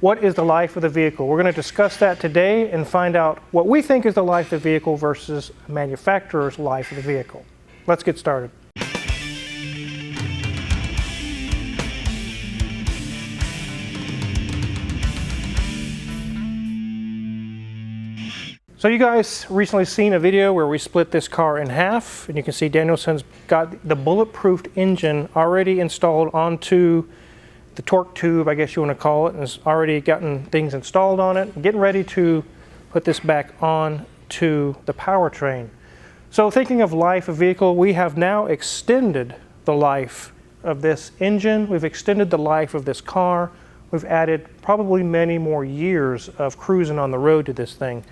What is the life of the vehicle? We're going to discuss that today and find out what we think is the life of the vehicle versus a manufacturer's life of the vehicle. Let's get started. So you guys recently seen a video where we split this car in half, and you can see Danielson's got the bulletproof engine already installed onto the torque tube, I guess you want to call it, and has already gotten things installed on it, getting ready to put this back on to the powertrain. So thinking of life of vehicle, we have now extended the life of this engine, we've extended the life of this car, we've added probably many more years of cruising on the road to this thing.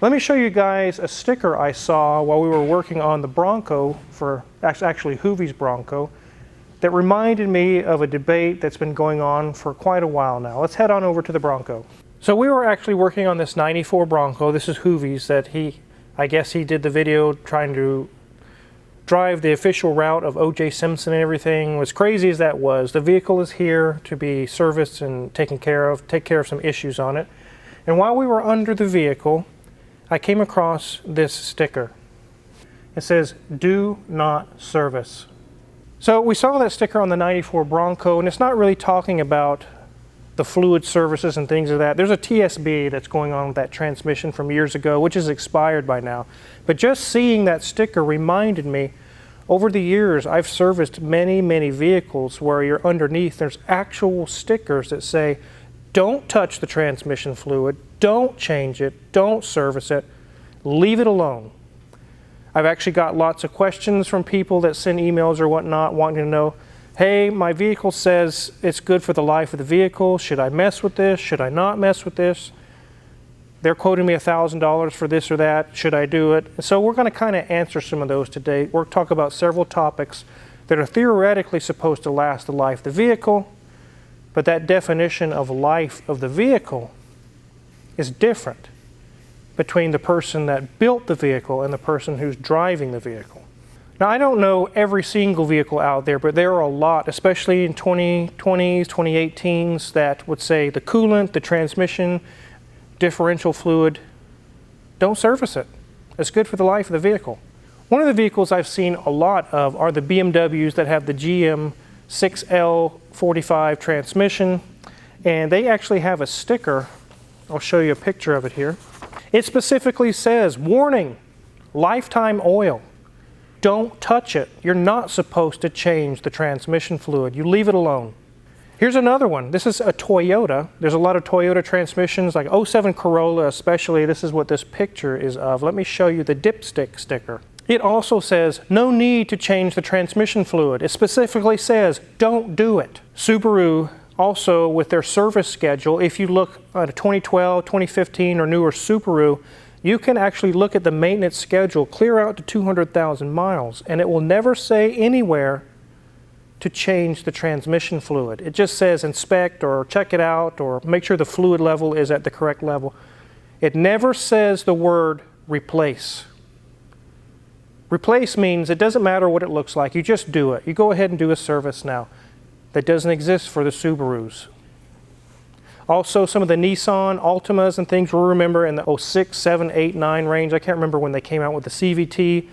Let me show you guys a sticker I saw while we were working on the Bronco, for actually Hoovie's Bronco, that reminded me of a debate that's been going on for quite a while now. Let's head on over to the Bronco. So we were actually working on this 94 Bronco. This is Hoovie's that I guess he did the video trying to drive the official route of O.J. Simpson and everything. As crazy as that was, the vehicle is here to be serviced and take care of some issues on it. And while we were under the vehicle, I came across this sticker. It says, "Do not service." So we saw that sticker on the 94 Bronco, and it's not really talking about the fluid services and things of that. There's a TSB that's going on with that transmission from years ago, which is expired by now. But just seeing that sticker reminded me, over the years, I've serviced many, many vehicles where you're underneath, there's actual stickers that say, don't touch the transmission fluid, don't change it, don't service it, leave it alone. I've actually got lots of questions from people that send emails or whatnot wanting to know, hey, my vehicle says it's good for the life of the vehicle. Should I mess with this? Should I not mess with this? They're quoting me $1,000 for this or that. Should I do it? So we're going to kind of answer some of those today. We're talk about several topics that are theoretically supposed to last the life of the vehicle, but that definition of life of the vehicle is different between the person that built the vehicle and the person who's driving the vehicle. Now, I don't know every single vehicle out there, but there are a lot, especially in 2020s, 2018s, that would say the coolant, the transmission, differential fluid, don't service it. It's good for the life of the vehicle. One of the vehicles I've seen a lot of are the BMWs that have the GM 6L45 transmission, and they actually have a sticker. I'll show you a picture of it here. It specifically says, warning, lifetime oil. Don't touch it. You're not supposed to change the transmission fluid. You leave it alone. Here's another one. This is a Toyota. There's a lot of Toyota transmissions, like 07 Corolla especially. This is what this picture is of. Let me show you the dipstick sticker. It also says, no need to change the transmission fluid. It specifically says, don't do it. Subaru, also with their service schedule, if you look at a 2012, 2015 or newer Subaru, you can actually look at the maintenance schedule clear out to 200,000 miles, and it will never say anywhere to change the transmission fluid. It just says inspect or check it out or make sure the fluid level is at the correct level. It never says the word replace. Replace means it doesn't matter what it looks like, you just do it. You go ahead and do a service now. That doesn't exist for the Subarus. Also, some of the Nissan Altimas and things we'll remember in the 06, 7, 8, 9 range. I can't remember when they came out with the CVT.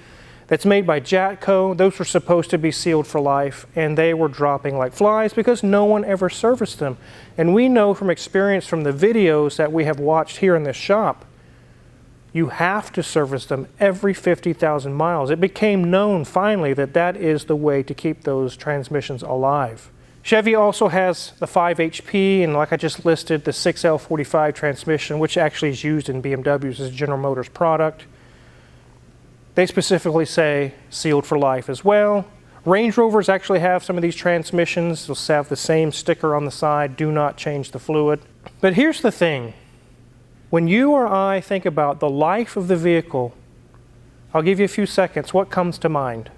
That's made by Jatco. Those were supposed to be sealed for life, and they were dropping like flies because no one ever serviced them. And we know from experience from the videos that we have watched here in this shop, you have to service them every 50,000 miles. It became known finally that that is the way to keep those transmissions alive. Chevy also has the 5 HP, and like I just listed, the 6L45 transmission, which actually is used in BMWs as a General Motors product. They specifically say sealed for life as well. Range Rovers actually have some of these transmissions. They'll have the same sticker on the side, do not change the fluid. But here's the thing. When you or I think about the life of the vehicle, I'll give you a few seconds. What comes to mind?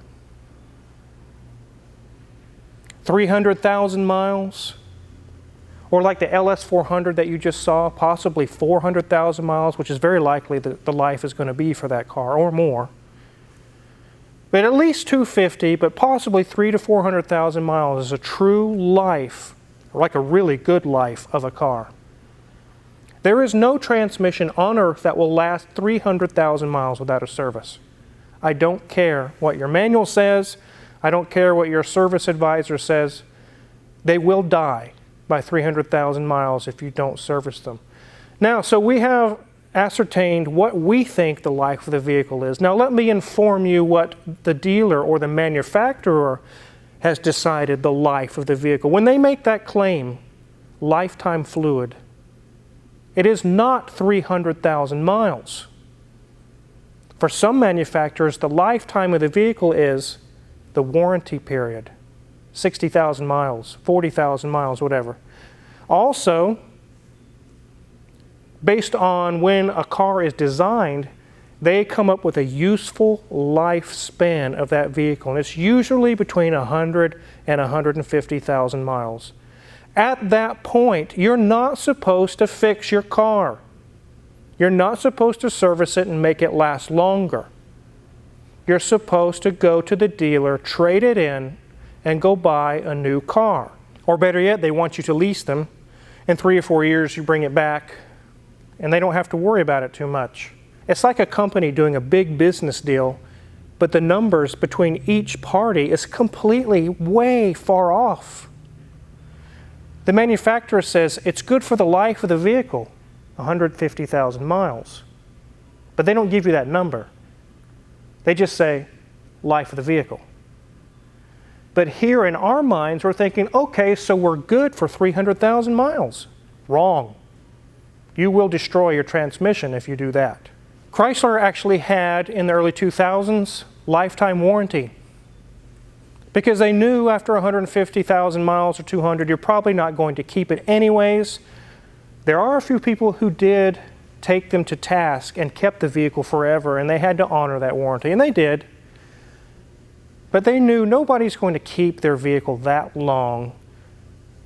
300,000 miles? Or like the LS400 that you just saw, possibly 400,000 miles, which is very likely that the life is going to be for that car, or more. But at least 250, but possibly 300,000 to 400,000 miles is a true life or like a really good life of a car. There is no transmission on earth that will last 300,000 miles without a service. I don't care what your manual says. I don't care what your service advisor says. They will die by 300,000 miles if you don't service them. Now, so we have ascertained what we think the life of the vehicle is. Now, let me inform you what the dealer or the manufacturer has decided the life of the vehicle. When they make that claim, lifetime fluid, it is not 300,000 miles. For some manufacturers, the lifetime of the vehicle is the warranty period, 60,000 miles, 40,000 miles, whatever. Also, based on when a car is designed, they come up with a useful lifespan of that vehicle, and it's usually between 100 and 150,000 miles. At that point, you're not supposed to fix your car. You're not supposed to service it and make it last longer. You're supposed to go to the dealer, trade it in, and go buy a new car. Or better yet, they want you to lease them. In 3 or 4 years, you bring it back, and they don't have to worry about it too much. It's like a company doing a big business deal, but the numbers between each party is completely way far off. The manufacturer says it's good for the life of the vehicle, 150,000 miles. But they don't give you that number. They just say, life of the vehicle. But here in our minds, we're thinking, okay, so we're good for 300,000 miles. Wrong. You will destroy your transmission if you do that. Chrysler actually had, in the early 2000s, lifetime warranty. Because they knew after 150,000 miles or 200, you're probably not going to keep it anyways. There are a few people who did take them to task and kept the vehicle forever, and they had to honor that warranty, and they did. But they knew nobody's going to keep their vehicle that long,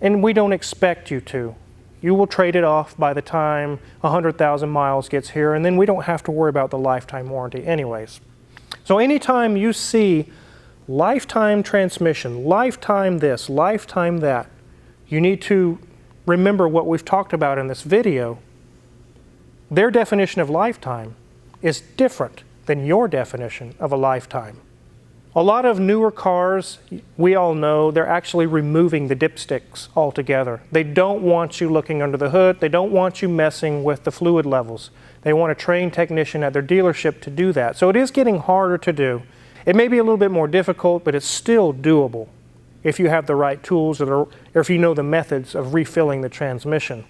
and we don't expect you to. You will trade it off by the time 100,000 miles gets here, and then we don't have to worry about the lifetime warranty anyways. So anytime you see lifetime transmission, lifetime this, lifetime that, you need to remember what we've talked about in this video. Their definition of lifetime is different than your definition of a lifetime. A lot of newer cars, we all know, they're actually removing the dipsticks altogether. They don't want you looking under the hood. They don't want you messing with the fluid levels. They want a trained technician at their dealership to do that. So it is getting harder to do. It may be a little bit more difficult, but it's still doable if you have the right tools or if you know the methods of refilling the transmission.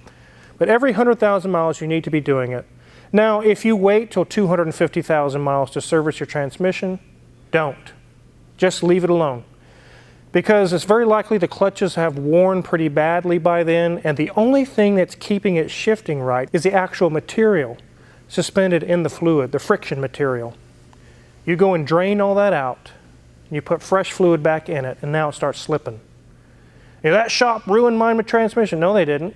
But every 100,000 miles, you need to be doing it. Now, if you wait till 250,000 miles to service your transmission, don't. Just leave it alone. Because it's very likely the clutches have worn pretty badly by then, and the only thing that's keeping it shifting right is the actual material suspended in the fluid, the friction material. You go and drain all that out, and you put fresh fluid back in it, and now it starts slipping. You know, that shop ruined my transmission. No, they didn't.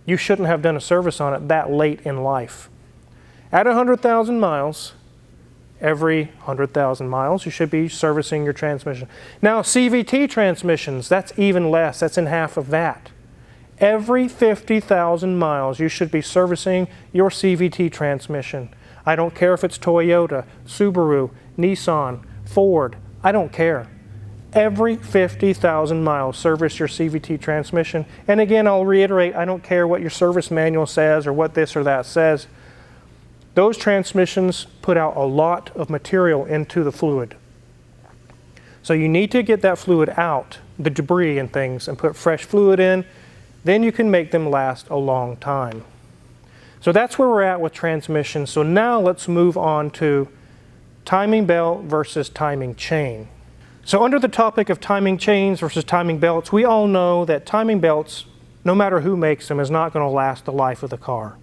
You shouldn't have done a service on it that late in life. At 100,000 miles, every 100,000 miles, you should be servicing your transmission. Now, CVT transmissions, that's even less. That's in half of that. Every 50,000 miles, you should be servicing your CVT transmission. I don't care if it's Toyota, Subaru, Nissan, Ford. I don't care. Every 50,000 miles, service your CVT transmission. And again, I'll reiterate, I don't care what your service manual says or what this or that says. Those transmissions put out a lot of material into the fluid. So you need to get that fluid out, the debris and things, and put fresh fluid in. Then you can make them last a long time. So that's where we're at with transmissions. So now let's move on to timing belt versus timing chain. So under the topic of timing chains versus timing belts, we all know that timing belts, no matter who makes them, is not going to last the life of the car.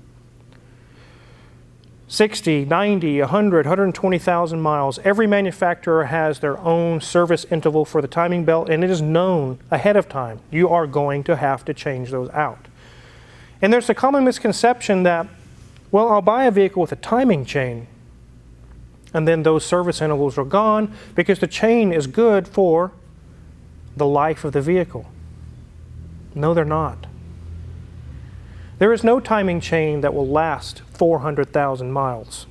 60, 90, 100, 120,000 miles. Every manufacturer has their own service interval for the timing belt, and it is known ahead of time. You are going to have to change those out. And there's a common misconception that, well, I'll buy a vehicle with a timing chain, and then those service intervals are gone because the chain is good for the life of the vehicle. No, they're not. There is no timing chain that will last 400,000 miles.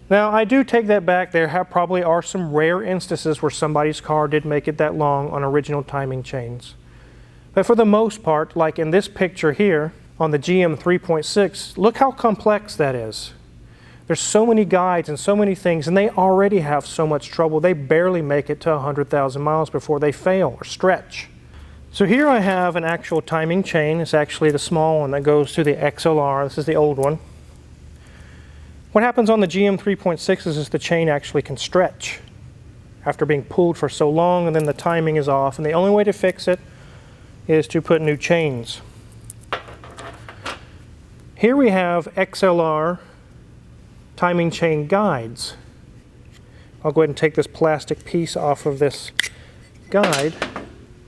Now, I do take that back. There probably are some rare instances where somebody's car did make it that long on original timing chains. But for the most part, like in this picture here on the GM 3.6, look how complex that is. There's so many guides and so many things, and they already have so much trouble. They barely make it to 100,000 miles before they fail or stretch. So here I have an actual timing chain. It's actually the small one that goes to the XLR. This is the old one. What happens on the GM 3.6 is the chain actually can stretch after being pulled for so long, and then the timing is off. And the only way to fix it is to put new chains. Here we have XLR timing chain guides. I'll go ahead and take this plastic piece off of this guide.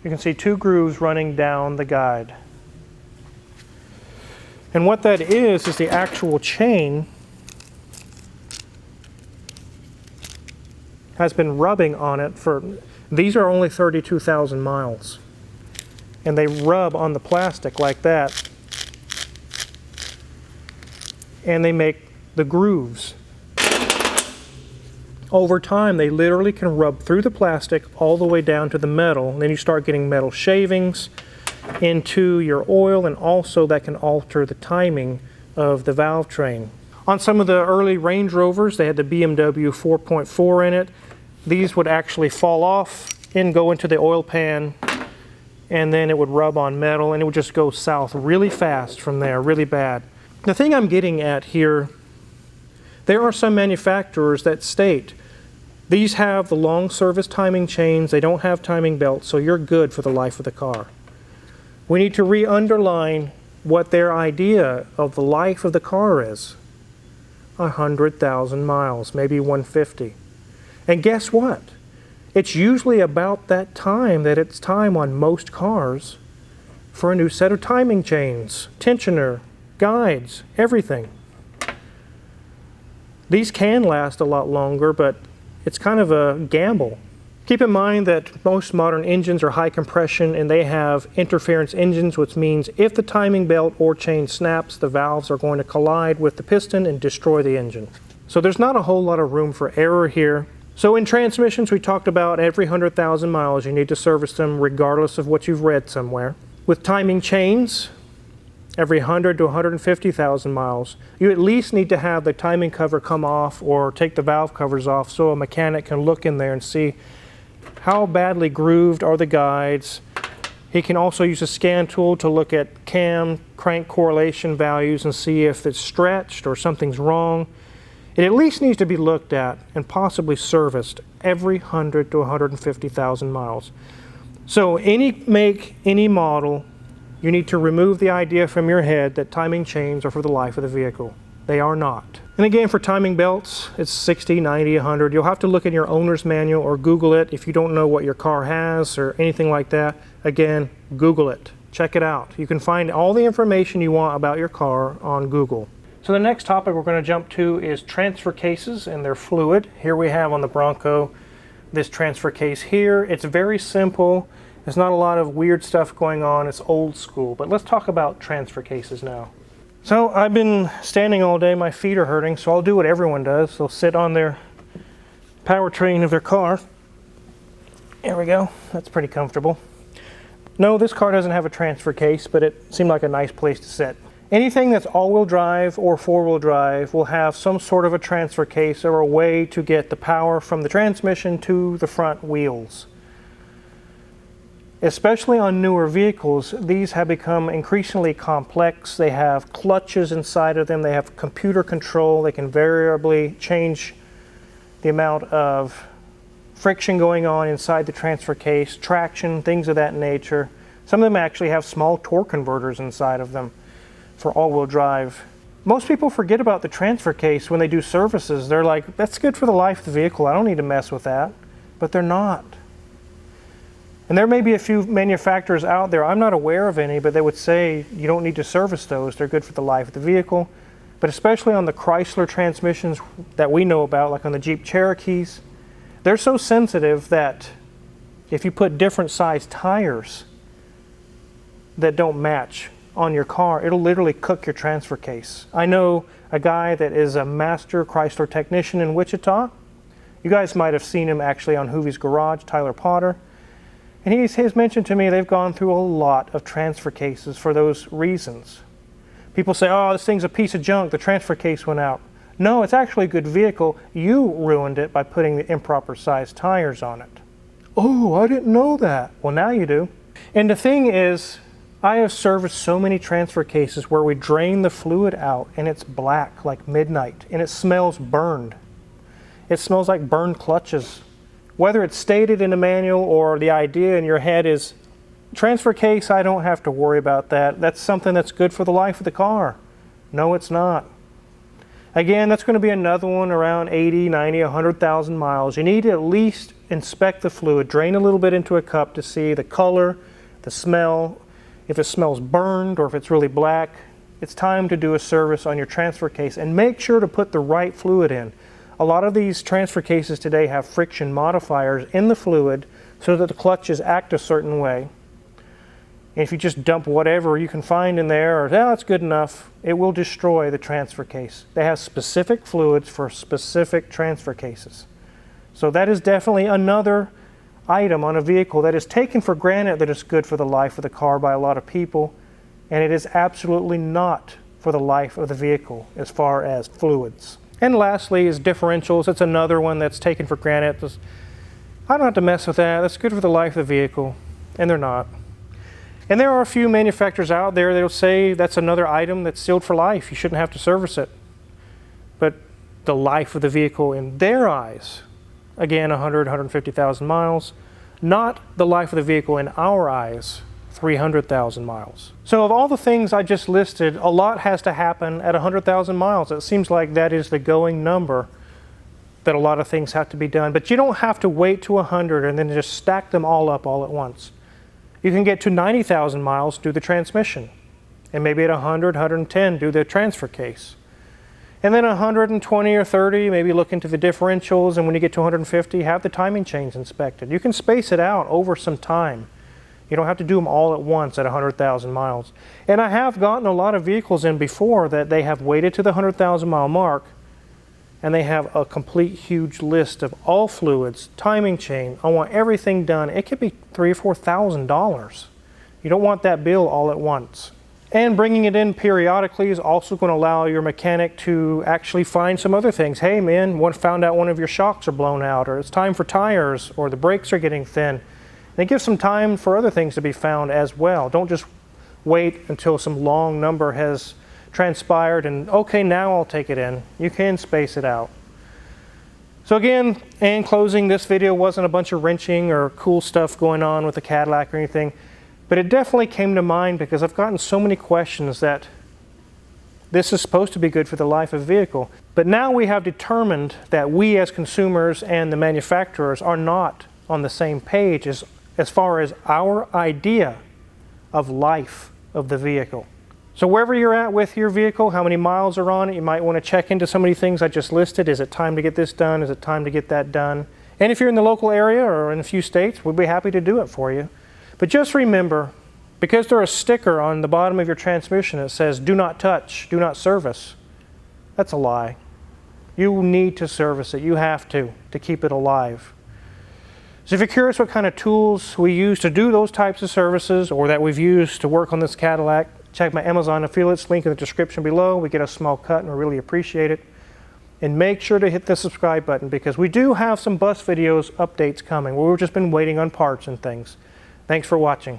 You can see two grooves running down the guide. And what that is the actual chain has been rubbing on it for, these are only 32,000 miles. And they rub on the plastic like that. And they make the grooves. Over time, they literally can rub through the plastic all the way down to the metal. And then you start getting metal shavings into your oil, and also that can alter the timing of the valve train. On some of the early Range Rovers, they had the BMW 4.4 in it. These would actually fall off and go into the oil pan, and then it would rub on metal, and it would just go south really fast from there, really bad. The thing I'm getting at here, there are some manufacturers that state these have the long service timing chains, they don't have timing belts, so you're good for the life of the car. We need to re-underline what their idea of the life of the car is. 100,000 miles, maybe 150. And guess what? It's usually about that time that it's time on most cars for a new set of timing chains, tensioner, guides, everything. These can last a lot longer, but it's kind of a gamble. Keep in mind that most modern engines are high compression and they have interference engines, which means if the timing belt or chain snaps, the valves are going to collide with the piston and destroy the engine. So there's not a whole lot of room for error here. So in transmissions, we talked about every 100,000 miles you need to service them regardless of what you've read somewhere. With timing chains, every 100 to 150,000 miles, you at least need to have the timing cover come off or take the valve covers off so a mechanic can look in there and see how badly grooved are the guides. He can also use a scan tool to look at cam crank correlation values and see if it's stretched or something's wrong. It at least needs to be looked at and possibly serviced every 100 to 150,000 miles. So any make, any model, you need to remove the idea from your head that timing chains are for the life of the vehicle. They are not. And again, for timing belts, it's 60, 90, 100. You'll have to look in your owner's manual or Google it if you don't know what your car has or anything like that. Again, Google it. Check it out. You can find all the information you want about your car on Google. So the next topic we're going to jump to is transfer cases and their fluid. Here we have on the Bronco this transfer case here. It's very simple. There's not a lot of weird stuff going on. It's old school. But let's talk about transfer cases now. So I've been standing all day. My feet are hurting, so I'll do what everyone does. They'll sit on their powertrain of their car. There we go. That's pretty comfortable. No, this car doesn't have a transfer case, but it seemed like a nice place to sit. Anything that's all-wheel drive or four-wheel drive will have some sort of a transfer case or a way to get the power from the transmission to the front wheels. Especially on newer vehicles, these have become increasingly complex. They have clutches inside of them. They have computer control. They can variably change the amount of friction going on inside the transfer case, traction, things of that nature. Some of them actually have small torque converters inside of them for all-wheel drive. Most people forget about the transfer case when they do services. They're like, that's good for the life of the vehicle. I don't need to mess with that. But they're not. And there may be a few manufacturers out there, I'm not aware of any, but they would say you don't need to service those. They're good for the life of the vehicle. But especially on the Chrysler transmissions that we know about, like on the Jeep Cherokees, they're so sensitive that if you put different size tires that don't match on your car, it'll literally cook your transfer case. I know a guy that is a master Chrysler technician in Wichita. You guys might have seen him actually on Hoovie's Garage, Tyler Potter. And he's mentioned to me they've gone through a lot of transfer cases for those reasons. People say, oh, this thing's a piece of junk, the transfer case went out. No, it's actually a good vehicle. You ruined it by putting the improper sized tires on it. Oh, I didn't know that. Well, now you do. And the thing is, I have serviced so many transfer cases where we drain the fluid out and it's black like midnight and it smells burned. It smells like burned clutches. Whether it's stated in the manual or the idea in your head is, transfer case, I don't have to worry about that. That's something that's good for the life of the car. No, it's not. Again, that's going to be another one around 80, 90, 100,000 miles. You need to at least inspect the fluid, drain a little bit into a cup to see the color, the smell, if it smells burned or if it's really black. It's time to do a service on your transfer case and make sure to put the right fluid in. A lot of these transfer cases today have friction modifiers in the fluid so that the clutches act a certain way. And if you just dump whatever you can find in there, or that's good enough, it will destroy the transfer case. They have specific fluids for specific transfer cases. So that is definitely another item on a vehicle that is taken for granted that it's good for the life of the car by a lot of people, and it is absolutely not for the life of the vehicle as far as fluids. And lastly is differentials. It's another one that's taken for granted. I don't have to mess with that. That's good for the life of the vehicle, and they're not. And there are a few manufacturers out there that'll say that's another item that's sealed for life. You shouldn't have to service it. But the life of the vehicle in their eyes, again, 100, 150,000 miles, not the life of the vehicle in our eyes, 300,000 miles. So of all the things I just listed, a lot has to happen at 100,000 miles. It seems like that is the going number that a lot of things have to be done. But you don't have to wait to 100 and then just stack them all up all at once. You can get to 90,000 miles, do the transmission. And maybe at 100, 110, do the transfer case. And then 120 or 30, maybe look into the differentials. And when you get to 150, have the timing chains inspected. You can space it out over some time. You don't have to do them all at once at 100,000 miles. And I have gotten a lot of vehicles in before that they have waited to the 100,000 mile mark and they have a complete huge list of all fluids, timing chain. I want everything done. It could be $3,000 or $4,000. You don't want that bill all at once. And bringing it in periodically is also going to allow your mechanic to actually find some other things. Hey man, found out one of your shocks are blown out, or it's time for tires, or the brakes are getting thin. And it gives some time for other things to be found as well. Don't just wait until some long number has transpired and okay, now I'll take it in. You can space it out. So again, in closing, this video wasn't a bunch of wrenching or cool stuff going on with the Cadillac or anything, but it definitely came to mind because I've gotten so many questions that this is supposed to be good for the life of the vehicle. But now we have determined that we as consumers and the manufacturers are not on the same page as far as our idea of life of the vehicle. So wherever you're at with your vehicle, how many miles are on it, you might want to check into some of these things I just listed. Is it time to get this done? Is it time to get that done? And if you're in the local area or in a few states, we'd be happy to do it for you. But just remember, because there's a sticker on the bottom of your transmission that says, do not touch, do not service, that's a lie. You need to service it. You have to keep it alive. So if you're curious what kind of tools we use to do those types of services or that we've used to work on this Cadillac, check my Amazon affiliates link in the description below. We get a small cut and we really appreciate it. And make sure to hit the subscribe button because we do have some bus videos updates coming. We've just been waiting on parts and things. Thanks for watching.